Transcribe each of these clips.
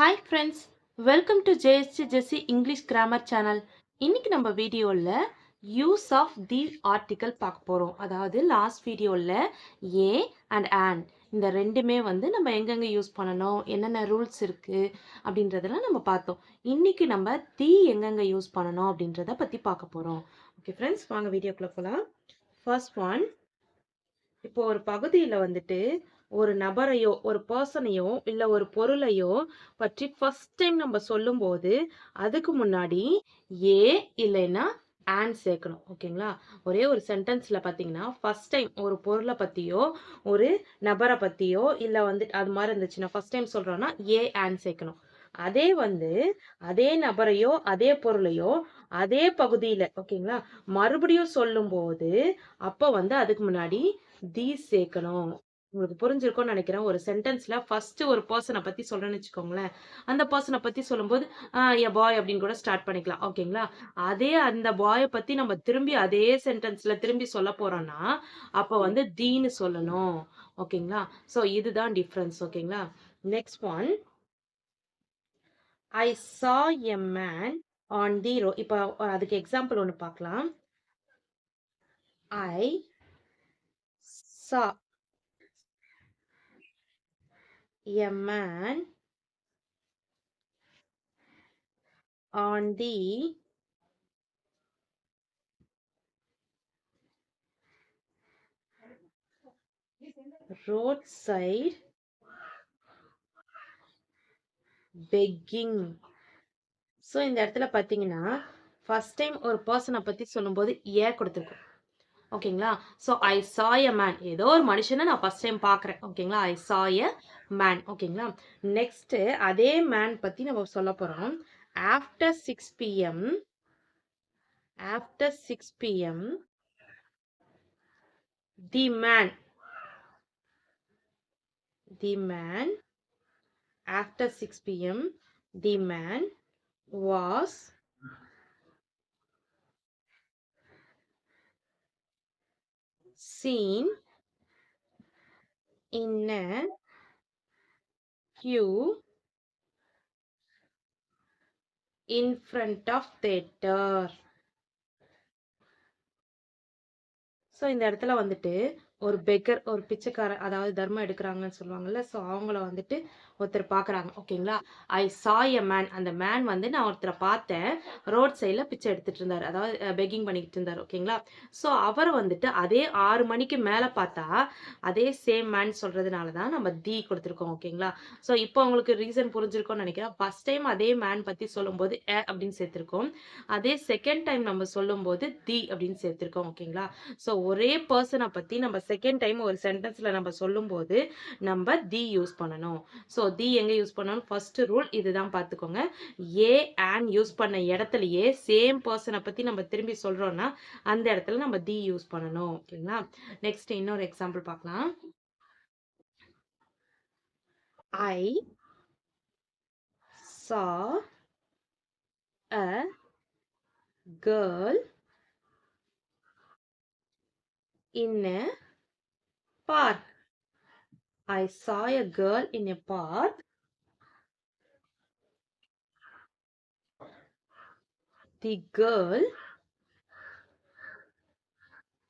Hi friends, welcome to JSC Jessie English grammar channel. இன்னைக்கு நம்ம வீடியோவில் யூஸ் ஆஃப் தி ஆர்டிக்கல் பார்க்க போகிறோம். அதாவது லாஸ்ட் வீடியோவில் ஏ அண்ட் ஆன் இந்த ரெண்டுமே நம்ம எங்கெங்கே யூஸ் பண்ணணும், என்னென்ன ரூல்ஸ் இருக்குது அப்படின்றதெல்லாம் நம்ம பார்த்தோம். இன்னைக்கு நம்ம தி எங்கெங்கே யூஸ் பண்ணணும் அப்படின்றத பற்றி பார்க்க போகிறோம். ஓகே ஃப்ரெண்ட்ஸ், வாங்க வீடியோக்குள்ளே போகலாம். ஃபர்ஸ்ட் ஒன், இப்போ ஒரு பகுதியில் ஒரு நபரையோ ஒரு பர்சனையோ இல்லை ஒரு பொருளையோ பற்றி ஃபர்ஸ்ட் டைம் நம்ம சொல்லும்போது அதுக்கு முன்னாடி ஏ இல்லைன்னா ஆன் சேர்க்கணும். ஓகேங்களா? ஒரே ஒரு சென்டென்ஸில் பார்த்தீங்கன்னா ஃபர்ஸ்ட் டைம் ஒரு பொருளை பற்றியோ ஒரு நபரை பற்றியோ இல்லை அது மாதிரி இருந்துச்சுன்னா ஃபர்ஸ்ட் டைம் சொல்கிறோன்னா ஏ ஆன் சேர்க்கணும். அதே அதே நபரையோ அதே பொருளையோ அதே பகுதியில் ஓகேங்களா மறுபடியும் சொல்லும்போது அப்போ அதுக்கு முன்னாடி தி சேர்க்கணும். உங்களுக்கு புரிஞ்சிருக்கும்னு நினைக்கிறேன். ஒரு சென்டென்ஸ்ல ஃபர்ஸ்ட் ஒரு பர்சனை பத்தி சொல்றேன்னு வச்சுக்கோங்களேன். அந்த பர்சனை பத்தி சொல்லும்போது எ பாய் அப்படின்னு கூட ஸ்டார்ட் பண்ணிக்கலாம். ஓகேங்களா? அதே அந்த பாய பத்தி நம்ம திரும்பி அதே சென்டென்ஸ்ல திரும்பி சொல்ல போறோம்னா அப்ப தீன்னு சொல்லணும். ஓகேங்களா? சோ இதுதான் டிஃபரன்ஸ். ஓகேங்களா? Next one, I saw a man on the road. இப்போ அதுக்கு எக்ஸாம்பிள் ஒன்று பார்க்கலாம். ஐ saw a man on the roadside begging. So இந்த இடத்துல பார்த்தீங்கன்னா ஃபர்ஸ்ட் டைம் ஒரு பர்சனை பற்றி சொல்லும்போது ஏ கொடுத்துருக்கோம். ஓகேங்களா? So I saw a man, ஏதோ ஒரு மனுஷனை நான் ஃபர்ஸ்ட் டைம் பார்க்குறேன். ஓகேங்களா? ஐ saw a man. ஓகேங்களா? நெக்ஸ்ட் அதே மேன் பற்றி நம்ம சொல்ல போகிறோம். After 6 PM, after 6 PM, the man, after 6 PM, the man was seen in a queue in front of theater. So இந்த இடத்துல ஒரு பெக்கர், ஒரு பிச்சைக்காரர், அதாவது தர்மம் எடுக்கிறாங்கன்னு சொல்லுவாங்கல்ல. ஸோ அவங்கள ஒருத்தர் பார்க்குறாங்க. ஓகேங்களா? ஐ saw a man, அந்த மேன் நான் ஒருத்தரை பார்த்தேன், ரோட் சைடில் பிச்சை எடுத்துட்டு இருந்தார், அதாவது பெக்கிங் பண்ணிக்கிட்டு இருந்தார். ஓகேங்களா? ஸோ அவரை அதே 6 மணிக்கு மேலே பார்த்தா அதே சேம் மேன் சொல்கிறதுனால தான் நம்ம தி கொடுத்துருக்கோம். ஓகேங்களா? ஸோ இப்போ உங்களுக்கு ரீசன் புரிஞ்சிருக்கோம்னு நினைக்கிறேன். ஃபர்ஸ்ட் டைம் அதே மேன் பற்றி சொல்லும்போது ஏ அப்படின்னு சேர்த்துருக்கோம். அதே செகண்ட் டைம் நம்ம சொல்லும்போது தி அப்படின்னு சேர்த்துருக்கோம். ஓகேங்களா? ஸோ ஒரே பர்சனை பற்றி நம்ம செகண்ட் டைம் ஒரு சென்டென்ஸில் நம்ம சொல்லும்போது நம்ம தி யூஸ் பண்ணணும். ஸோ தி எங்கே யூஸ் பண்ணணும்? ஃபர்ஸ்ட் ரூல் இதுதான், பார்த்துக்கோங்க. ஏ அண்ட் யூஸ் பண்ண இடத்துலையே சேம் பர்சனை பற்றி நம்ம திரும்பி சொல்கிறோன்னா அந்த இடத்துல நம்ம தி யூஸ் பண்ணணும். ஓகேங்களா? நெக்ஸ்ட் இன்னொரு எக்ஸாம்பிள் பார்க்கலாம். ஐ saw a girl in a park. I saw a girl in a park. The girl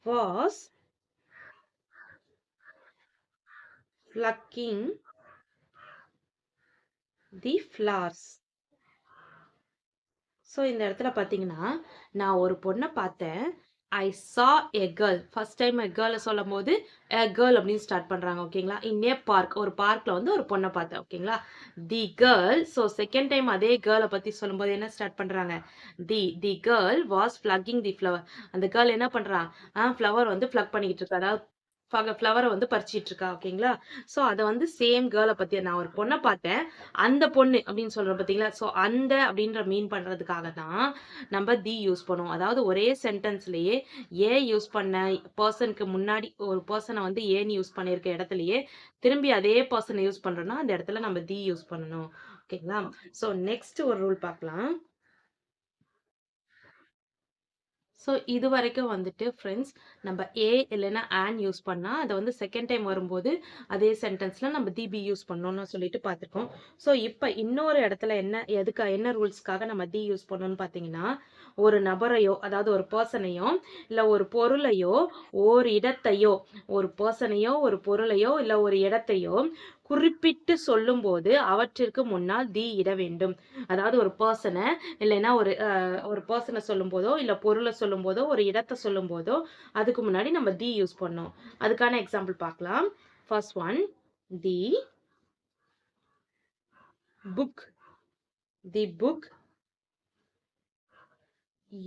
was plucking the flowers. So இந்த இடத்துல பார்த்தீங்கன்னா நான் ஒரு பொண்ணை பார்த்தேன். ஐ saw a girl. First time a girl சொல்லும் போது a girl அப்படின்னு ஸ்டார்ட் பண்ணுறாங்க. ஓகேங்களா? இன் ஏ பார்க், ஒரு பார்க்கில் ஒரு பொண்ணை பார்த்தேன். ஓகேங்களா? The girl. So second time அதே கேர்ளை பற்றி சொல்லும்போது என்ன ஸ்டார்ட் பண்ணுறாங்க? The girl was plucking the flower. அந்த கேர்ள் என்ன பண்ணுறா? ஃப்ளவர் ஃப்ளக் பண்ணிக்கிட்டு இருக்கா, அதாவது ஃப்ளவரை பறிச்சிட்டு இருக்கா. ஓகேங்களா? ஸோ அதை சேம் கேர்ளை பற்றி நான் ஒரு பொண்ணை பார்த்தேன், அந்த பொண்ணு அப்படின்னு சொல்கிறோம் பார்த்தீங்களா? ஸோ அந்த அப்படின்ற மீன் பண்ணுறதுக்காக தான் நம்ம தி யூஸ் பண்ணுவோம். அதாவது ஒரே சென்டென்ஸ்லேயே ஏ யூஸ் பண்ண பர்சனுக்கு முன்னாடி ஒரு பர்சனை ஏன்னு யூஸ் பண்ணியிருக்க இடத்துலையே திரும்பி அதே பர்சனை யூஸ் பண்ணுறோன்னா அந்த இடத்துல நம்ம தி யூஸ் பண்ணணும். ஓகேங்களா? ஸோ நெக்ஸ்ட் ஒரு ரூல் பார்க்கலாம். ஸோ இது வரைக்கும் வந்துட்டு ஃப்ரெண்ட்ஸ் நம்ம ஏ இல்லைன்னா ஆன் யூஸ் பண்ணால் அதை வந்து செகண்ட் டைம் வரும்போது அதே சென்டென்ஸில் நம்ம தி பி யூஸ் பண்ணணும்னு சொல்லிட்டு பார்த்துருக்கோம். ஸோ இப்போ இன்னொரு இடத்துல என்ன ரூல்ஸ்க்காக நம்ம தி யூஸ் பண்ணணும்னு பார்த்தீங்கன்னா, ஒரு நபரையோ அதாவது ஒரு பர்சனையோ இல்லை ஒரு பொருளையோ ஒரு இடத்தையோ ஒரு பர்சனையோ ஒரு பொருளையோ இல்லை ஒரு இடத்தையோ குறிப்பிட்டு சொல்லும்போது அவற்றிற்கு முன்னால் தி இட வேண்டும். அதாவது ஒரு பர்சனை இல்லைன்னா ஒரு பர்சனை சொல்லும் போதோ இல்ல பொருளை சொல்லும் போதோ ஒரு இடத்தை சொல்லும் போதோ அதுக்கு முன்னாடி நம்ம தி யூஸ் பண்ணோம். அதுக்கான எக்ஸாம்பிள் பார்க்கலாம். First one, the book. The book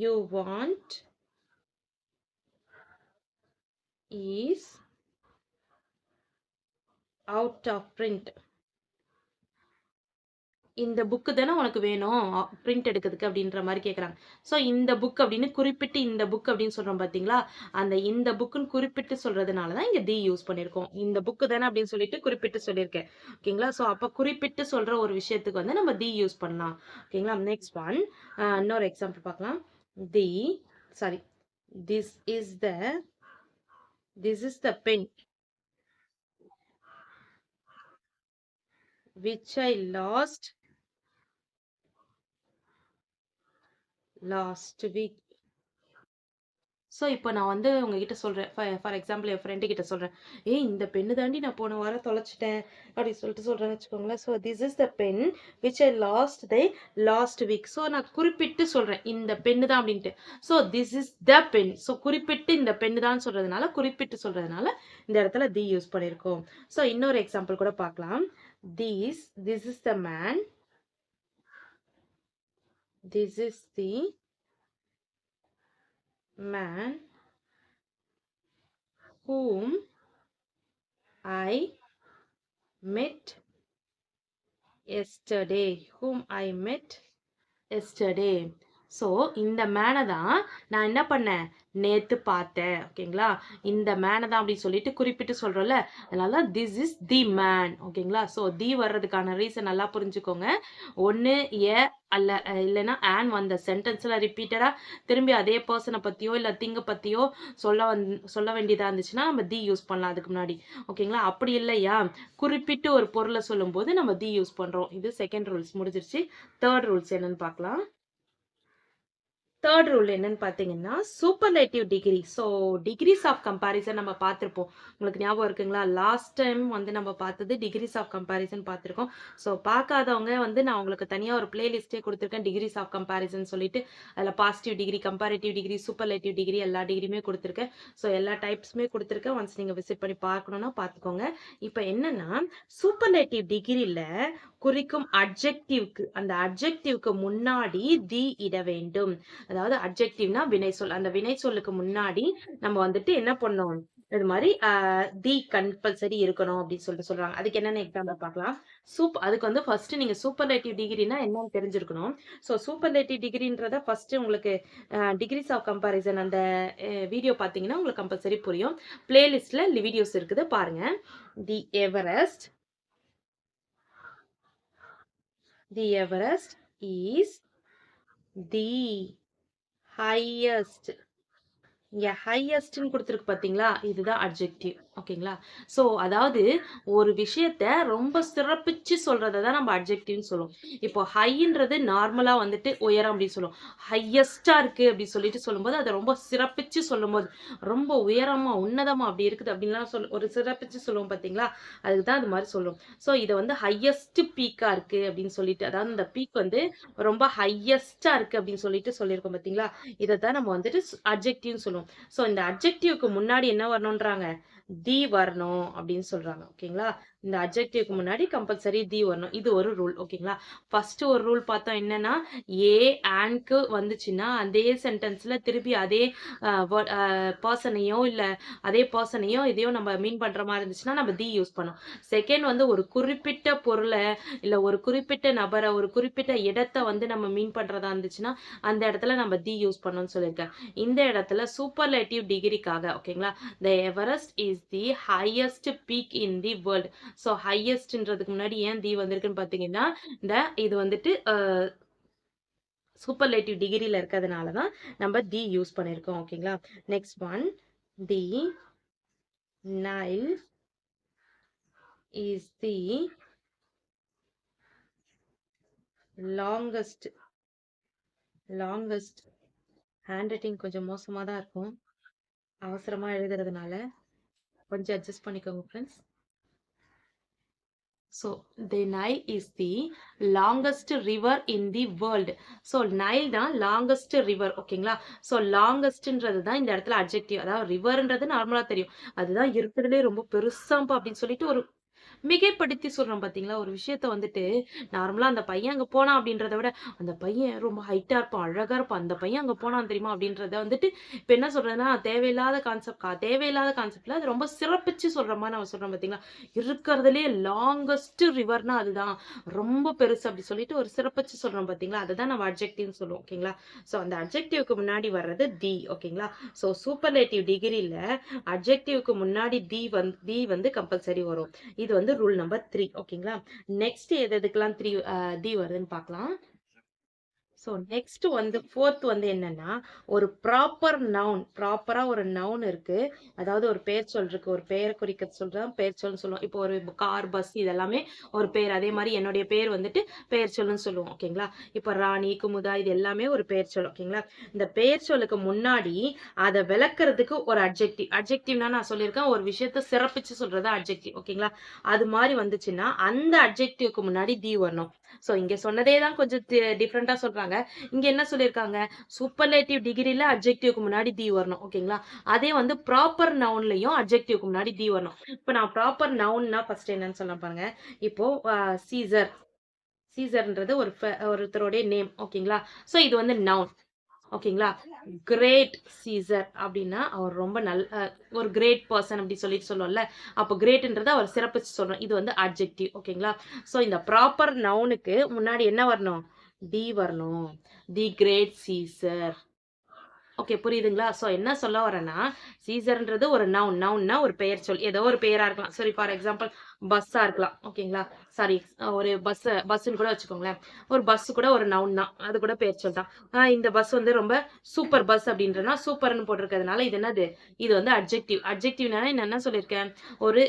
you want is out of print. இந்த புக்கு தானே உனக்கு வேணும் பிரிண்ட் எடுக்கிறதுக்கு அப்படின்ற மாதிரி கேட்குறாங்க. ஸோ இந்த புக் அப்படின்னு குறிப்பிட்டு இந்த புக் அப்படின்னு சொல்கிறோம் பார்த்தீங்களா, அந்த இந்த புக்குன்னு குறிப்பிட்டு சொல்கிறதுனால தான் இங்கே தி யூஸ் பண்ணியிருக்கோம். இந்த புக்கு தானே அப்படின்னு சொல்லிட்டு குறிப்பிட்டு சொல்லியிருக்கேன். ஓகேங்களா. ஸோ அப்போ குறிப்பிட்டு சொல்கிற ஒரு விஷயத்துக்கு வந்து நம்ம தி யூஸ் பண்ணலாம். ஓகேங்களா. நெக்ஸ்ட் ஒன், இன்னொரு எக்ஸாம்பிள் பார்க்கலாம். The sorry this is the pen which I lost last week. So இப்போ நான் வந்து உங்ககிட்ட சொல்கிறேன், ஃபார் எக்ஸாம்பிள் என் ஃப்ரெண்டு கிட்ட சொல்கிறேன், இந்த பெண்ணு தாண்டி நான் போன வாரம் தொலைச்சிட்டேன் அப்படின்னு சொல்கிறேன்னு வச்சுக்கோங்களேன். So this is the pen which I lost week. So நான் குறிப்பிட்டு சொல்கிறேன் இந்த பெண்ணு தான் அப்படின்ட்டு. So this is the pen. So குறிப்பிட்டு இந்த பெண்ணு தான் சொல்கிறதுனால குறிப்பிட்டு சொல்கிறதுனால இந்த இடத்துல தி யூஸ் பண்ணியிருக்கோம். ஸோ இன்னொரு எக்ஸாம்பிள் கூட பார்க்கலாம். This is the man. This is the man whom I met yesterday. So இந்த மேனை தான் நான் என்ன பண்ணேன், நேத்து பார்த்தேன். ஓகேங்களா. இந்த மேனை தான் அப்படின்னு சொல்லிட்டு குறிப்பிட்டு சொல்றோம்ல, அதனால திஸ் இஸ் தி மேன். ஓகேங்களா. ஸோ தி வர்றதுக்கான ரீசன் நல்லா புரிஞ்சுக்கோங்க. ஒன்று இல்லைன்னா ஆன் வந்த சென்டென்ஸ்ல ரிப்பீட்டடா திரும்பி அதே பர்சனை பத்தியோ இல்லை திங்க பத்தியோ சொல்ல வேண்டியதா இருந்துச்சுன்னா நம்ம தி யூஸ் பண்ணலாம் அதுக்கு முன்னாடி. ஓகேங்களா. அப்படி இல்லையா, குறிப்பிட்டு ஒரு பொருளை சொல்லும் போது நம்ம தி யூஸ் பண்றோம். இது செகண்ட் ரூல்ஸ் முடிஞ்சிருச்சு. தேர்ட் ரூல்ஸ் என்னன்னு பார்க்கலாம். தேர்ட் ரூல் என்னன்னு பார்த்தீங்கன்னா superlative degree. So degrees of comparison நம்ம பார்த்துருப்போம். உங்களுக்கு ஞாபகம் இருக்குங்களா, லாஸ்ட் டைம் வந்து நம்ம பார்த்தது டிகிரிஸ் ஆஃப் கம்பேரிசன் பார்த்துருக்கோம். ஸோ பார்க்காதவங்க வந்து நான் உங்களுக்கு தனியாக ஒரு பிளேலிஸ்ட்டே கொடுத்துருக்கேன், டிகிரிஸ் ஆஃப் கம்பேரிசன் சொல்லிட்டு. அதில் positive degree, comparative degree, superlative degree எல்லா டிகிரியுமே கொடுத்துருக்கேன். ஸோ எல்லா டைப்ஸுமே கொடுத்துருக்கேன். ஒன்ஸ் நீங்கள் விசிட் பண்ணி பார்க்கணுன்னா பார்த்துக்கோங்க. இப்போ என்னன்னா சூப்பர்லேட்டிவ் டிகிரியில் குறிக்கும் அட்ஜெக்டிவ்க்கு, அந்த அட்ஜெக்டிவ்க்கு முன்னாடி தி இட வேண்டும். அதாவது அட்ஜெக்டிவ்னா வினை சொல். அந்த வினை சொல்லுக்கு முன்னாடி நம்ம வந்துட்டு என்ன பண்ணோம், இது மாதிரி தி கம்பல்சரி இருக்கணும் அப்படின்னு சொல்லிட்டு சொல்றாங்க. அதுக்கு என்னென்ன எக்ஸாம்பிள் பார்க்கலாம். அதுக்கு வந்து ஃபர்ஸ்ட் நீங்க சூப்பர்லேட்டிவ் டிகிரினா என்னன்னு தெரிஞ்சிருக்கணும். ஸோ சூப்பர்லேட்டிவ் டிகிரின்றத ஃபர்ஸ்ட் உங்களுக்கு டிகிரிஸ் ஆஃப் கம்பேரிசன் அந்த வீடியோ பார்த்தீங்கன்னா உங்களுக்கு கம்பல்சரி புரியும். பிளேலிஸ்ட்ல வீடியோஸ் இருக்குது, பாருங்க. தி எவரெஸ்ட் is the highest. இங்க ஹையஸ்ட்னு கொடுத்துருக்கு பார்த்தீங்களா, இதுதான் அட்ஜெக்டிவ். ஓகேங்களா. ஸோ அதாவது ஒரு விஷயத்த ரொம்ப சிறப்பிச்சு சொல்றதை தான் நம்ம அட்ஜெக்டிவ்னு சொல்லுவோம். இப்போ ஹைன்றது நார்மலாக வந்துட்டு உயரம் அப்படின்னு சொல்லுவோம். ஹையஸ்டா இருக்கு அப்படின்னு சொல்லிட்டு சொல்லும்போது அதை ரொம்ப சிறப்பிச்சு சொல்லும்போது ரொம்ப உயரமா உன்னதமா அப்படி இருக்குது அப்படின்லாம் ஒரு சிறப்பிச்சு சொல்லுவோம் பார்த்தீங்களா, அதுக்கு தான் அது மாதிரி சொல்லுவோம். ஸோ இதை வந்து ஹையஸ்ட் பீக்கா இருக்கு அப்படின்னு சொல்லிட்டு, அதாவது இந்த பீக் வந்து ரொம்ப ஹையஸ்டா இருக்கு அப்படின்னு சொல்லிட்டு சொல்லியிருக்கோம் பார்த்தீங்களா, இதை தான் நம்ம வந்துட்டு அட்ஜெக்டிவ்னு சொல்லுவோம். ஸோ இந்த அட்ஜெக்டிவ்க்கு முன்னாடி என்ன வரணும்ன்றாங்க, தி வரணும் அப்படின்னு சொல்றாங்க. ஓகேங்களா. இந்த அட்ஜெக்டிவ்க்கு முன்னாடி கம்பல்சரி தி வரணும். இது ஒரு ரூல். ஓகேங்களா. ஃபர்ஸ்ட் ஒரு ரூல் பார்த்தோம் என்னன்னா, ஏ ஆன்க்கு வந்துச்சுன்னா அதே சென்டென்ஸ்ல திருப்பி அதே பர்சனையோ இல்ல அதே பர்சனையோ இதையோ நம்ம மீன் பண்ற மாதிரி இருந்துச்சுன்னா நம்ம தி யூஸ் பண்ணோம். செகண்ட் வந்து ஒரு குறிப்பிட்ட பொருளை இல்ல ஒரு குறிப்பிட்ட நபரை ஒரு குறிப்பிட்ட இடத்தை வந்து நம்ம மீன் பண்றதா இருந்துச்சுன்னா அந்த இடத்துல நம்ம தி யூஸ் பண்ணோம்னு சொல்லியிருக்கேன். இந்த இடத்துல சூப்பர்லேட்டிவ் டிகிரிக்காக, ஓகேங்களா, the Everest is the highest peak in the world. So ஹையஸ்ட்ன்றதுக்கு முன்னாடி ஏன் தி வந்திருக்குன்னு பார்த்தீங்கன்னா, இது வந்துட்டு சூப்பர்லேட்டிவ் டிகிரியில் இருக்கிறதுனால தான் நம்ம தி யூஸ் பண்ணியிருக்கோம். ஓகேங்களா? Next one, the Nile is the longest. Hand writing கொஞ்சம் மோசமாக தான் இருக்கும், அவசரமாக எழுதுறதுனால கொஞ்சம் அட்ஜஸ்ட் பண்ணிக்கோங்க friends. So the Nile is the longest river in the world. So Nile தான் லாங்கஸ்ட் ரிவர். ஓகேங்களா? ஸோ லாங்கஸ்ட்ன்றது தான் இந்த இடத்துல அட்ஜெக்டிவ். அதாவது ரிவர்ன்றது நார்மலாக தெரியும், அதுதான் இருக்கிறதுலே ரொம்ப பெருசாம்பா அப்படின்னு சொல்லிட்டு ஒரு மிகைப்படுத்தி சொல்றோம் பாத்தீங்களா? ஒரு விஷயத்த வந்துட்டு நார்மலா அந்த பையன் அங்க போனான் அப்படின்றத விட, அந்த பையன் ரொம்ப ஹைட்டா இருப்பான், அழகா இருப்பான், அந்த பையன் அங்க போனான் தெரியுமா? அப்படின்றத வந்துட்டு இப்ப என்ன சொல்றேன்னா, தேவையில்லாத கான்செப்ட்ல அது ரொம்ப சிறப்பிச்சு சொல்ற மாரி நம்ம சொல்றோம் பாத்தீங்களா? இருக்கிறதுலயே லாங்கஸ்ட் ரிவர்னா அதுதான். ரொம்ப பெருசு அப்படி சொல்லிட்டு ஒரு சிறப்பிச்சு சொல்றோம் பாத்தீங்களா? அதுதான் நம்ம அட்ஜெக்டிவ்னு சொல்லுவோம். ஓகேங்களா? சோ அந்த அட்ஜெக்டிவ்க்கு முன்னாடி வர்றது தி. ஓகேங்களா? சோ சூப்பர்லேட்டிவ் டிகிரில அட்ஜெக்டிவ்க்கு முன்னாடி தி வந்து கம்பல்சரி வரும். இது வந்து ரூல் நம்பர் 3. ஓகேங்களா? நெக்ஸ்ட் எதுக்கெல்லாம் தி வருதுன்னு பார்க்கலாம். ஸோ நெக்ஸ்ட் வந்து ஃபோர்த் வந்து என்னன்னா, ஒரு ப்ராப்பர் நவுன். ப்ராப்பரா ஒரு நவுன் இருக்கு, அதாவது ஒரு பெயர் சொல் இருக்கு. ஒரு பெயரை குறிக்க சொல்றதான் பெயர் சொல்னு சொல்லுவோம். இப்போ ஒரு கார், பஸ் இதெல்லாமே ஒரு பெயர். அதே மாதிரி என்னுடைய பேர் வந்துட்டு பெயர் சொல்லுன்னு சொல்லுவோம். ஓகேங்களா? இப்போ ராணி, குமுதா இது எல்லாமே ஒரு பெயர் சொல். ஓகேங்களா? இந்த பெயர் சொல்லுக்கு முன்னாடி அதை விளக்குறதுக்கு ஒரு அட்ஜெக்டிவ்னா நான் சொல்லியிருக்கேன், ஒரு விஷயத்த சிறப்பிச்சு சொல்றது அட்ஜெக்டிவ். ஓகேங்களா? அது மாதிரி வந்துச்சுன்னா அந்த அட்ஜெக்டிவ்க்கு முன்னாடி தி வரணும். ஸோ இங்க சொன்னதே தான் கொஞ்சம் டிஃப்ரெண்டா சொல்றாங்க. இங்க என்ன சொல்லியிருக்காங்க, சூப்பர்லேட்டிவ் டிகிரில அட்ஜெக்டிவ்க்கு முன்னாடி தி வரணும். ஓகேங்களா? அதே வந்து ப்ராப்பர் நவுன்லயும் அட்ஜெக்டிவ்க்கு முன்னாடி தி வரணும். இப்போ நான் ப்ராப்பர் நவுன்னா ஃபர்ஸ்ட் என்னன்னு சொல்ல பாருங்க. இப்போ சீசர். சீசர்ன்றது ஒருத்தருடைய நேம். ஓகேங்களா? சோ இது வந்து நவுன். ஓகேங்களா? கிரேட் சீசர் அப்படின்னா அவர் ரொம்ப ஒரு கிரேட் பர்சன் அப்படி சொல்லிட்டு சொல்லுவோம்ல, அப்போ கிரேட்ன்றத அவர் சிறப்பிச்சு சொல்றோம். இது வந்து அட்ஜெக்டிவ். ஓகேங்களா? சோ இந்த ப்ராப்பர் நவுனுக்கு முன்னாடி என்ன வரணும்? தி வரணும். தி கிரேட் சீசர். ஓகே, புரியுதுங்களா? சோ என்ன சொல்ல வரேன்னா, சீசர்ன்றது ஒரு நவுன்னா ஒரு பெயர் சொல். ஏதோ ஒரு பெயரா இருக்கலாம். சரி, ஃபார் எக்ஸாம்பிள் பஸ்ஸா இருக்கலாம். ஓகேங்களா? சாரி, ஒரு பஸ்ன்னு கூட வச்சுக்கோங்களேன். ஒரு பஸ் கூட ஒரு நவுன் தான், அது கூட பெயர் சொல் தான். இந்த பஸ் வந்து ரொம்ப சூப்பர் பஸ் அப்படின்றனா சூப்பர்னு போட்டிருக்கிறதுனால இது என்னது? இது வந்து அட்ஜெக்டிவ். அட்ஜெக்டிவ்னா நான் என்ன சொல்லியிருக்கேன், ஒரு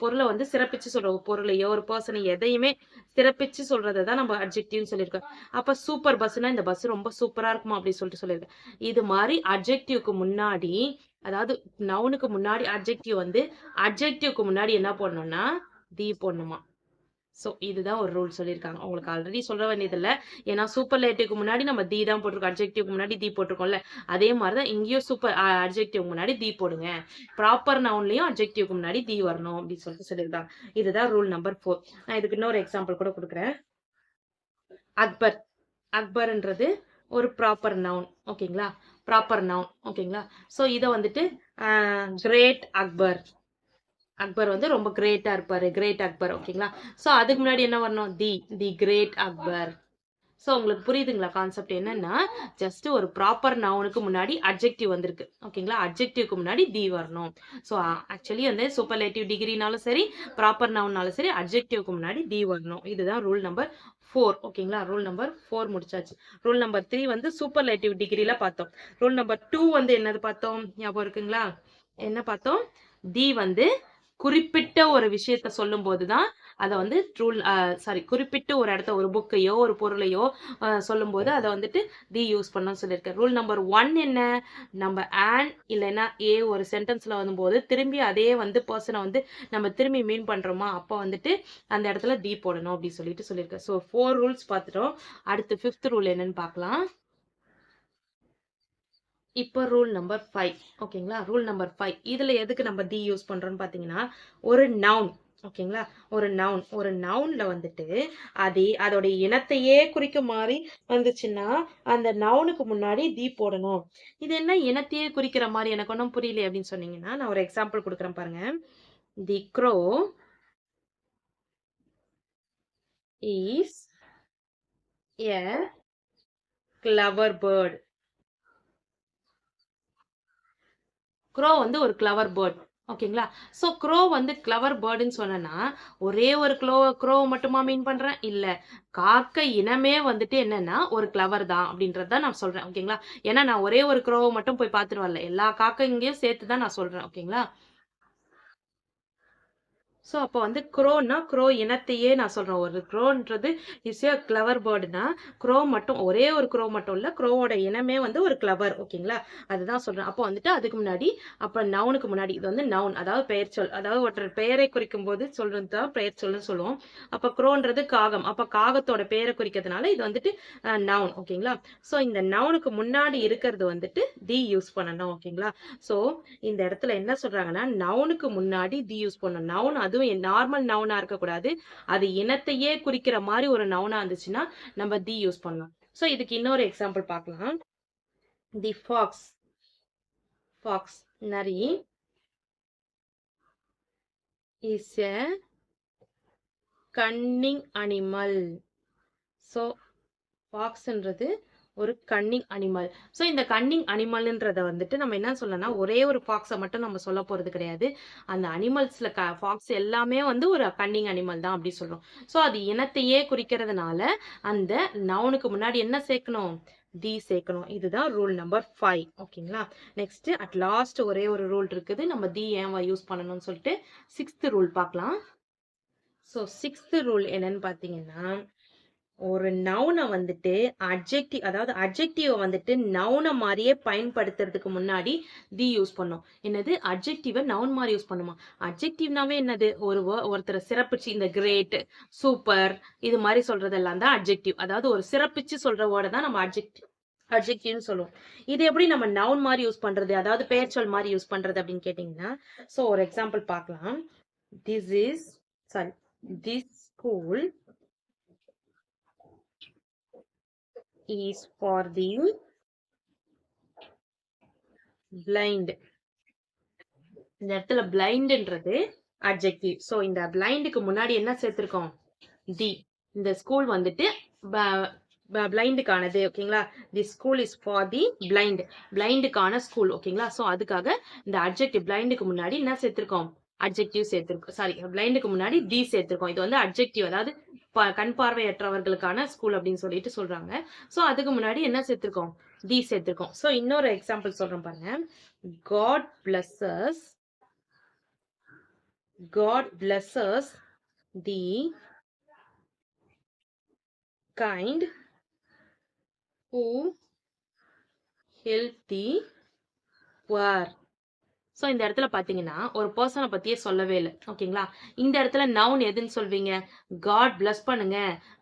பொருளை வந்து சிறப்பிச்சு சொல்றோம். பொருளையோ ஒரு பர்சனை எதையுமே சிறப்பிச்சு சொல்றதை தான் நம்ம அட்ஜெக்டிவ்னு சொல்லியிருக்கோம். அப்ப சூப்பர் பஸ்னா இந்த பஸ் ரொம்ப சூப்பரா இருக்குமா அப்படின்னு சொல்லிட்டு சொல்லியிருக்கேன். இது மாதிரி அட்ஜெக்டிவ்க்கு முன்னாடி, அதாவது நவுனுக்கு முன்னாடி அட்ஜெக்டிவ் வந்து அட்ஜெக்டிவ்க்கு முன்னாடி என்ன போடணும்னா தி போடணுமா. சோ இதுதான் ஒரு ரூல் சொல்லியிருக்காங்க. உங்களுக்கு ஆல்ரெடி சொல்ல வேண்டியதில்ல, ஏன்னா சூப்பர்லேட்டிவ்க்கு முன்னாடி நம்ம தி தான் போட்டிருக்கோம், அட்ஜெக்டிவ்க்கு முன்னாடி தி போட்டிருக்கோம்ல. அதே மாதிரி தான் இங்கேயும் அட்ஜெக்டிவ்க்கு முன்னாடி தி போடுங்க. ப்ராப்பர் நவுன்லயும் அட்ஜெக்டிவ்க்கு முன்னாடி தி வரணும் அப்படின்னு சொல்லிட்டு சொல்லியிருக்காங்க. இதுதான் ரூல் நம்பர் 4. நான் இதுக்கு இன்னொரு எக்ஸாம்பிள் கூட கொடுக்குறேன். அக்பர். அக்பர்ன்றது ஒரு ப்ராப்பர் நவுன். ஓகேங்களா? Proper noun. ஓகேங்களா? சோ இத வந்துட்டு கிரேட் அக்பர். அக்பர் வந்து ரொம்ப கிரேட்டா இருப்பாரு, கிரேட் அக்பர். ஓகேங்களா? சோ அதுக்கு முன்னாடி என்ன வரணும்? தி கிரேட் அக்பர். சோ உங்களுக்கு புரியுதுங்களா கான்செப்ட் என்னன்னா, ஜஸ்ட் ஒரு ப்ராப்பர் நவுனுக்கு முன்னாடி அட்ஜெக்டிவ் வந்திருக்கு. ஓகேங்களா? அட்ஜெக்டிவ்க்கு முன்னாடி தி வரணும். சோ ஆக்சுவலி வந்து சூப்பர்லேட்டிவ் டிகிரினாலும் சரி, ப்ராப்பர் நவுன்னாலும் சரி, அட்ஜெக்டிவ்க்கு முன்னாடி தி வரணும். இதுதான் ரூல் நம்பர் 4. ஓகேங்களா? ரூல் நம்பர் 4 முடிச்சாச்சு. ரூல் நம்பர் 3 வந்து சூப்பர்லேட்டிவ் டிகிரில பார்த்தோம். ரூல் நம்பர் 2 வந்து என்னது பார்த்தோம்? ஞாபகம் இருக்குங்களா? என்ன பார்த்தோம்? தி வந்து குறிப்பிட்ட ஒரு விஷயத்த சொல்லும்போது தான் அத வந்து குறிப்பிட்டு ஒரு இடத்த, ஒரு புக்கையோ ஒரு பொருளையோ சொல்லும்போது அதை வந்துட்டு தி யூஸ் பண்ணணும்னு சொல்லியிருக்கேன். ரூல் நம்பர் 1 என்ன? நம்ம இல்லைன்னா ஒரு சென்டென்ஸ்ல வரும்போது திரும்பி அதே வந்து பர்சனை வந்து நம்ம திரும்பி மீன் பண்றோமா, அப்போ வந்துட்டு அந்த இடத்துல தி போடணும் அப்படின்னு சொல்லியிருக்கேன். ஸோ 4 ரூல்ஸ் பார்த்துட்டோம். அடுத்து 5th ரூல் என்னன்னு பார்க்கலாம். இப்போ ரூல் நம்பர் 5. ஓகேங்களா? ரூல் நம்பர் 5 இதுல எதுக்கு நம்ம தி யூஸ் பண்றோம்னு பாத்தீங்கன்னா, ஒரு நவுன். ஓகேங்களா? ஒரு நவுன்ல வந்துட்டு அதோட இனத்தையே குறிக்க மாதிரி வந்துச்சுன்னா அந்த நவுனுக்கு முன்னாடி தி போடணும். இது என்ன இனத்தையே குறிக்கிற மாதிரி, எனக்கு ஒன்றும் புரியல அப்படின்னு சொன்னீங்கன்னா, நான் ஒரு எக்ஸாம்பிள் கொடுக்குறேன் பாருங்க. The crow is a clever bird. Crow வந்து ஒரு கிளவர் பேர்ட். ஓகேங்களா? ஸோ க்ரோ வந்து கிளவர் பேர்டுன்னு சொன்னேன்னா, ஒரே ஒரு க்ரோ மட்டுமா மீன் பண்றேன்? இல்ல. காக்கை இனமே வந்துட்டு என்னன்னா, ஒரு கிளவர் தான் அப்படின்றது தான் நான் சொல்றேன். ஓகேங்களா? ஏன்னா நான் ஒரே ஒரு க்ரோவ மட்டும் போய் பார்த்துட்டு வரல. எல்லா காக்கைங்கயும் சேர்த்து தான் நான் சொல்றேன். ஓகேங்களா? ஸோ அப்போ வந்து க்ரோன்னா, க்ரோ இனத்தையே நான் சொல்றேன். ஒரு க்ரோன்றது இஸ் எ கிளவர் பேர்டுனா, க்ரோ மட்டும் ஒரே ஒரு க்ரோ மட்டும் இல்ல. க்ரோவோட இனமே வந்து ஒரு கிளவர். ஓகேங்களா? அதுதான் சொல்றேன். அப்போ வந்துட்டு அதுக்கு முன்னாடி, அப்ப நவுனுக்கு முன்னாடி இது வந்து நவுன். அதாவது பெயர்ச்சொல். அதாவது ஒருத்தர் பெயரை குறிக்கும்போது சொல்றது தான் பெயர்ச்சொல்னு சொல்லுவோம். அப்ப க்ரோன்றது காகம். அப்ப காகத்தோட பெயரை குறிக்கிறதுனால இது வந்துட்டு நவுன். ஓகேங்களா? ஸோ இந்த நவுனுக்கு முன்னாடி இருக்கிறது வந்துட்டு தி யூஸ் பண்ணணும். ஓகேங்களா? ஸோ இந்த இடத்துல என்ன சொல்றாங்கன்னா, நவுனுக்கு முன்னாடி தி யூஸ் பண்ணணும். நவுன் அதுவும் நார்மல் நவுனா இருக்கக்கூடாது. அது இனத்தையே குறிக்கிற மாரி ஒரு நவுனா இருந்துச்சுன்னா, நம்ம தி யூஸ் பண்ணலாம். ஸோ இதுக்கு இன்னொரு எக்ஸாம்பிள் பார்க்கலாம். தி ஃபாக்ஸ் நரி is a cunning animal. So ஃபாக்ஸ்ன்றது ஒரு கன்னிங் அனிமல். ஸோ இந்த கன்னிங் அனிமல்ன்றத வந்துட்டு நம்ம என்ன சொல்லலாம்னா, ஒரே ஒரு ஃபாக்ஸ மட்டும் நம்ம சொல்ல போறது கிடையாது. அந்த அனிமல்ஸ்ல ஃபாக்ஸ் எல்லாமே வந்து ஒரு கன்னிங் அனிமல் தான் அப்படி சொல்றோம். ஸோ அது இனத்தையே குறிக்கிறதுனால, அந்த நவுனுக்கு முன்னாடி என்ன சேர்க்கணும்? தி சேர்க்கணும். இதுதான் ரூல் நம்பர் 5. ஓகேங்களா? நெக்ஸ்ட் அட் லாஸ்ட் ஒரே ஒரு ரூல் இருக்குது. நம்ம தி ஏன் யூஸ் பண்ணணும்னு சொல்லிட்டு 6th ரூல் பார்க்கலாம். ஸோ 6th ரூல் என்னன்னு பார்த்தீங்கன்னா, ஒரு நவுன வந்துட்டு அதாவது அட்ஜெக்டிவ வந்துட்டு நவுன மாரியே பயன்படுத்துறதுக்கு முன்னாடி தி யூஸ் பண்ணும். என்னது? அட்ஜெக்டிவ நவுன் மாரி யூஸ் பண்ணுமா? அட்ஜெக்டிவ்னாவே என்னது? ஒருத்தர சிறப்பிச்சு இந்த கிரேட், சூப்பர் இது மாரி சொல்றதெல்லாம் தான் அட்ஜெக்டிவ். அதாவது ஒரு சிறப்பிச்சு சொல்ற வேர்ட தான் நம்ம அட்ஜெக்டிவ்னு சொல்லுவோம். இது எப்படி நம்ம நவுன் மாரி யூஸ் பண்றது? அதாவது பெயர்ச்சொல் மாரி யூஸ் பண்றது அப்படின்னு கேட்டீங்கன்னா, சோ ஒரு எக்ஸாம்பிள் பார்க்கலாம். This is sorry this school is for the blind. இந்த இடத்துல blindன்றது adjective. So இந்த blindக்கு முன்னாடி என்ன சேர்த்திருக்கோம்? the. இந்த ஸ்கூல் வந்துட்டு பிளைண்டுக்கானது. ஓகேங்களா? The school is for the blind. பிளைண்டுக்கான ஸ்கூல். ஓகேங்களா? ஸோ அதுக்காக இந்த அட்ஜெக்டிவ் பிளைண்டுக்கு முன்னாடி என்ன சேர்த்திருக்கோம்? அட்ஜெக்டிவ் சேர்த்திருக்கோம். சாரி, பிளைண்டுக்கு முன்னாடி தி சேர்த்திருக்கோம். இது வந்து அட்ஜெக்டிவ், அதாவது கண் பார்வையற்றவர்களுக்கான ஸ்கூல் அப்படின்னு சொல்லிட்டு சொல்றாங்க. ஸோ அதுக்கு முன்னாடி என்ன சேர்த்திருக்கோம்? தி சேர்த்திருக்கோம். ஸோ இன்னொரு எக்ஸாம்பிள் சொல்றேன் பாருங்க. God blesses God blesses the kind who help the poor. So இந்த இடத்துல பார்த்தீங்கன்னா, ஒரு பர்சன பத்தியே சொல்லவே இல்ல. ஓகேங்களா? இந்த இடத்துல நவுன் எதுன்னு சொல்வீங்க? காட் பிளஸ் பண்ணுங்க.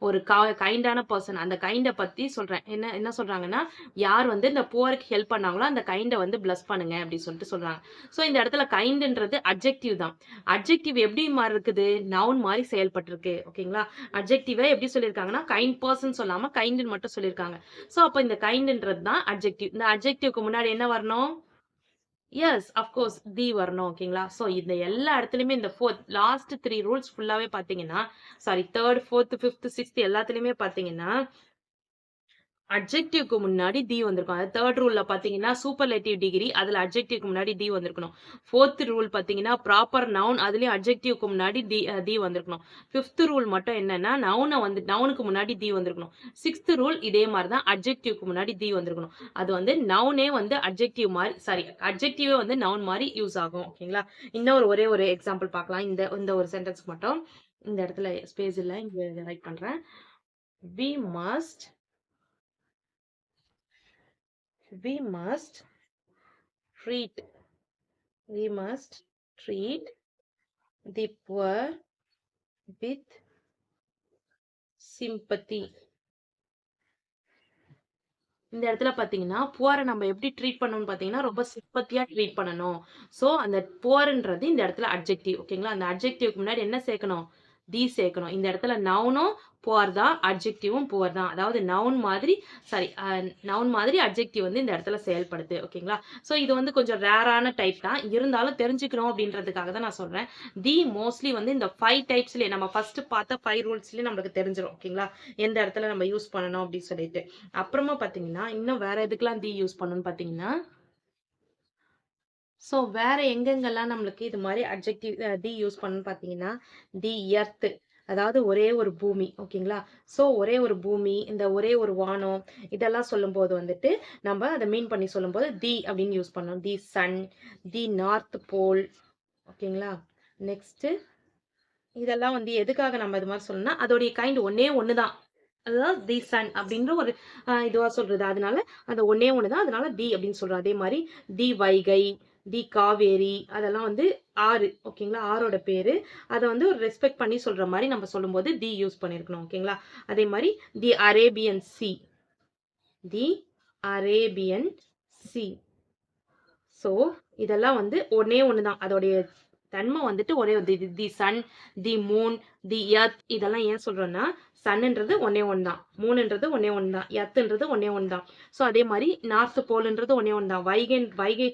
ஒரு கைண்டான பர்சன். அந்த கைண்ட பத்தி சொல்றேன். என்ன என்ன சொல்றாங்கன்னா, யார் வந்து இந்த புவருக்கு ஹெல்ப் பண்ணாங்களோ, அந்த கைண்ட வந்து பிளஸ் பண்ணுங்க அப்படின்னு சொல்லிட்டு சொல்றாங்க. ஸோ இந்த இடத்துல கைண்ட்ன்றது அட்ஜெக்டிவ் தான். அட்ஜெக்டிவ் எப்படி மாறி இருக்குது? நவுன் மாரி செயல்பட்டிருக்கு. ஓகேங்களா? அட்ஜெக்டிவ எப்படி சொல்லியிருக்காங்கன்னா, கைண்ட் பர்சன் சொல்லாம கைண்ட்ன்னு மட்டும் சொல்லியிருக்காங்க. ஸோ அப்ப இந்த கைண்ட்ன்றது தான் அட்ஜெக்டிவ். இந்த அட்ஜெக்டிவ்க்கு முன்னாடி என்ன வரணும்? எஸ், அஃப்கோர்ஸ் தி வரணும். ஓகேங்களா? ஸோ இந்த எல்லா இடத்துலயுமே இந்த லாஸ்ட் 3 ரூல்ஸ் ஃபுல்லாவே பார்த்தீங்கன்னா, சாரி 3, 4, 5, 6 எல்லாத்துலயுமே பார்த்தீங்கன்னா, அட்ஜெக்டிவ்க்கு முன்னாடி தி வந்திருக்கும். அது 3rd ரூல்ல பார்த்தீங்கன்னா, சூப்பர்லேட்டிவ் டிகிரி அதுல அட்ஜெக்டிவ்க்கு முன்னாடி தி வந்திருக்கணும். 4th ரூல் பார்த்தீங்கன்னா, ப்ராப்பர் நவுன் அதுலயும் அட்ஜெக்டிவ்க்கு முன்னாடி தி வந்திருக்கணும். 5th ரூல் மட்டும் என்னன்னா, நவுனுக்கு முன்னாடி தி வந்திருக்கணும். 6th ரூல் இதே மாரி தான், அட்ஜெக்டிவ்க்கு முன்னாடி தி வந்திருக்கணும். அது வந்து நவுனே வந்து அட்ஜெக்டிவ் மாரி, சாரி அட்ஜெக்டிவே வந்து நவுன் மாரி யூஸ் ஆகும். ஓகேங்களா? ஒரே ஒரு எக்ஸாம்பிள் பார்க்கலாம். இந்த இந்த ஒரு சென்டென்ஸ்க்கு மட்டும். இந்த இடத்துல ஸ்பேஸ் இல்ல. இங்க ரைட் பண்றேன். We must we must treat we must treat the poor with sympathy. இந்த இடத்துல பாத்தீங்கன்னா, புவர நம்ம எப்படி ட்ரீட் பண்ணணும்னு பாத்தீங்கன்னா, ரொம்ப சிம்பத்தியா ட்ரீட் பண்ணணும். சோ அந்த புவர்ன்றது இந்த இடத்துல அட்ஜெக்டிவ். ஓகேங்களா? அந்த அட்ஜெக்டிவ்க்கு முன்னாடி என்ன சேர்க்கணும்? தி சேர்க்கணும். இந்த இடத்துல நவுனும் புவர் தான், அட்ஜெக்டிவும் புவர் தான். அதாவது நவுன் மாதிரி அட்ஜெக்டிவ் வந்து இந்த இடத்துல செயல்படுது. ஓகேங்களா? சோ இது வந்து கொஞ்சம் ரேரான டைப் தான். இருந்தாலும் தெரிஞ்சுக்கணும் அப்படின்றதுக்காக தான் நான் சொல்றேன். தி மோஸ்ட்லி வந்து இந்த 5 டைப்ஸ்லயே நம்ம ஃபர்ஸ்ட் பார்த்த 5 ரூல்ஸ்லயே நம்மளுக்கு தெரிஞ்சிரும். ஓகேங்களா? எந்த இடத்துல நம்ம யூஸ் பண்ணணும் அப்படின்னு சொல்லிட்டு. அப்புறமா பாத்தீங்கன்னா, இன்னும் வேற எதுக்கெல்லாம் தி யூஸ் பண்ணணும்னு பாத்தீங்கன்னா, ஸோ வேற எங்கெங்கெல்லாம் நம்மளுக்கு இது மாரி அட்ஜெக்டிவ் தி யூஸ் பண்ணணும்னு பார்த்தீங்கன்னா, தி எர்த் அதாவது ஒரே ஒரு பூமி. ஓகேங்களா? ஸோ ஒரே ஒரு பூமி, இந்த ஒரே ஒரு வானம் இதெல்லாம் சொல்லும்போது வந்துட்டு, நம்ப அத மீன் பண்ணி சொல்லும்போது தி அப்படின்னு யூஸ் பண்ணணும். தி சன், தி நார்த் போல். ஓகேங்களா? நெக்ஸ்ட்டு இதெல்லாம் வந்து எதுக்காக நம்ம இது மாரி சொல்லணும்னா, அதோடைய கைண்ட் ஒண்ணே ஒண்ணு தான். அதுதான் தி சன் அப்படின்ற ஒரு இதுவா சொல்றது. அதனால அந்த ஒண்ணே ஒண்ணு தான். அதனால தி அப்படின்னு சொல்றோம். அதே மாரி தி வைகை, தி காவேரி அதெல்லாம் வந்து ஆறு. ஓகேங்களா? ஆறோட பேரு. அத வந்து ஒரு ரெஸ்பெக்ட் பண்ணி சொல்ற மாரி நம்ம சொல்லும்போது தி யூஸ் பண்ணியிருக்கணும். ஓகேங்களா? அதே மாரி the Arabian sea. The Arabian sea. So, இதெல்லாம் வந்து ஒண்ணே ஒண்ணு தான். அதோடைய தன்மை வந்துட்டு ஒரே the the sun, the moon, the earth இதெல்லாம் ஏன் சொல்றோம்னா, சன்ன்றது ஒண்ணே ஒண்ணு தான். மூன்ன்றது ஒண்ணே ஒண்ணு தான். எர்த்ன்றது ஒண்ணே ஒண்ணு தான். ஸோ, அதே மாரி நார்த் போல்ன்றது ஒண்ணே ஒண்ணு தான். வைகை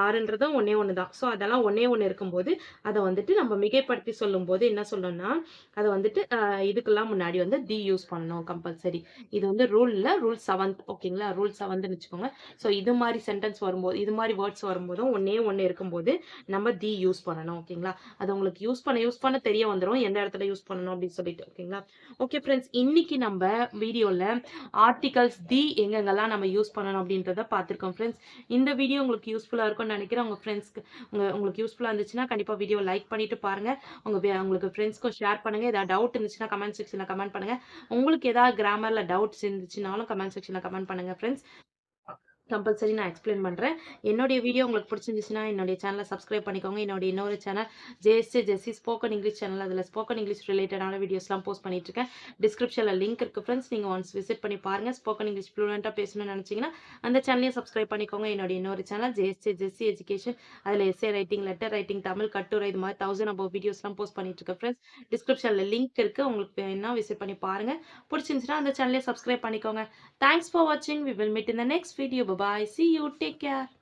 ஆறுன்றதும் ஒண்ணே ஒண்ணு தான். ஸோ, அதெல்லாம் ஒண்ணே ஒண்ணு இருக்கும்போது, அத வந்துட்டு நம்ம மிகைப்படுத்தி சொல்லும்போது என்ன சொல்லணும்னா, அத வந்துட்டு இதுக்கெல்லாம் முன்னாடி வந்து தி யூஸ் பண்ணணும் கம்பல்சரி. இது வந்து ரூல் 7த் ஓகேங்களா? ரூல் 7த்ன்னு வச்சுக்கோங்க. ஸோ இது மாரி சென்டென்ஸ் வரும்போது, இது மாரி வேர்ட்ஸ் வரும்போதும் ஒண்ணே ஒண்ணு இருக்கும்போது, நம்ம தி யூஸ் பண்ணணும். ஓகேங்களா? அது உங்களுக்கு யூஸ் பண்ண தெரிய வந்துரும். எந்த இடத்துல யூஸ் பண்ணணும் அப்படின்னு சொல்லிட்டு. ஓகேங்களா? Okay friends. இன்னைக்கு நம்ப வீடியோல ஆர்டிகல்ஸ் தி எங்கெங்கெல்லாம் நம்ம யூஸ் பண்ணணும் அப்படின்றத பார்த்திருக்கோம் ஃப்ரெண்ட்ஸ். இந்த வீடியோ உங்களுக்கு யூஸ்ஃபுல்லா இருக்கும்னு நினைக்கிறேன். உங்க ஃப்ரெண்ட்ஸ்க்கு உங்களுக்கு யூஸ்ஃபுல்லா இருந்துச்சுன்னா, கண்டிப்பா வீடியோ லைக் பண்ணிட்டு பாருங்க. உங்களுக்கு ஃப்ரெண்ட்ஸ்க்கும் ஷேர் பண்ணுங்க. ஏதாவது டவுட் இருந்துச்சுன்னா கமெண்ட் செக்ஷன்ல கமெண்ட் பண்ணுங்க. உங்களுக்கு ஏதாவது கிராமர்ல டவுட்ஸ் இருந்துச்சுனாலும் கமெண்ட் செக்ஷன்ல கமெண்ட் பண்ணுங்க ஃப்ரெண்ட்ஸ். கம்பல்சரி நான் எக்ஸ்பிளைன் பண்றேன். என்னுடைய வீடியோ உங்களுக்கு பிடிச்சிருந்துச்சுன்னா, என்னுடைய சேனல சப்ஸ்கிரைப் பண்ணிக்கோங்க. என்னுடைய இன்னொரு சேனல் ஜெஸ்ஸி ஸ்போக்கன் இங்கிலீஷ் சேனல். அதில ஸ்போக்கன் இங்கிலீஷ் ரிலேட்டடான வீடியோஸ்லாம் போஸ்ட் பண்ணிட்டுருக்கேன். டிஸ்கிரிப்ஷன்ல லிங்க் இருக்கு ஃப்ரெண்ட்ஸ். நீங்க ஒன்ஸ் விசிட் பண்ணி பாருங்க. ஸ்போக்கன் இங்கிலீஷ் ஃப்ளூயன்ட்டா பேசணும்னு நினைச்சீங்கன்னா, அந்த சேனலையும் சப்ஸ்கிரைப் பண்ணிக்கோங்க. என்னுடைய இன்னொரு சேனல் ஜெஸ்ஸி எஜுகேஷன். அதில essay writing, letter writing, Tamil கட்டுரை இது மாரி 1000 அபோவ் வீடியோஸ்லாம் போஸ்ட் பண்ணிட்டுருக்கேன் ஃப்ரெண்ட்ஸ். டிஸ்கிரிப்ஷன்ல லிங்க் இருக்கு. உங்களுக்கு வேணும்னா விசிட் பண்ணி பாருங்க. பிடிச்சிருந்துச்சுன்னா அந்த சேனலையும் சப்ஸ்கிரைப் பண்ணிக்கோங்க. Thanks for watching. We will meet in the next video. Bye bye. See you. Take care.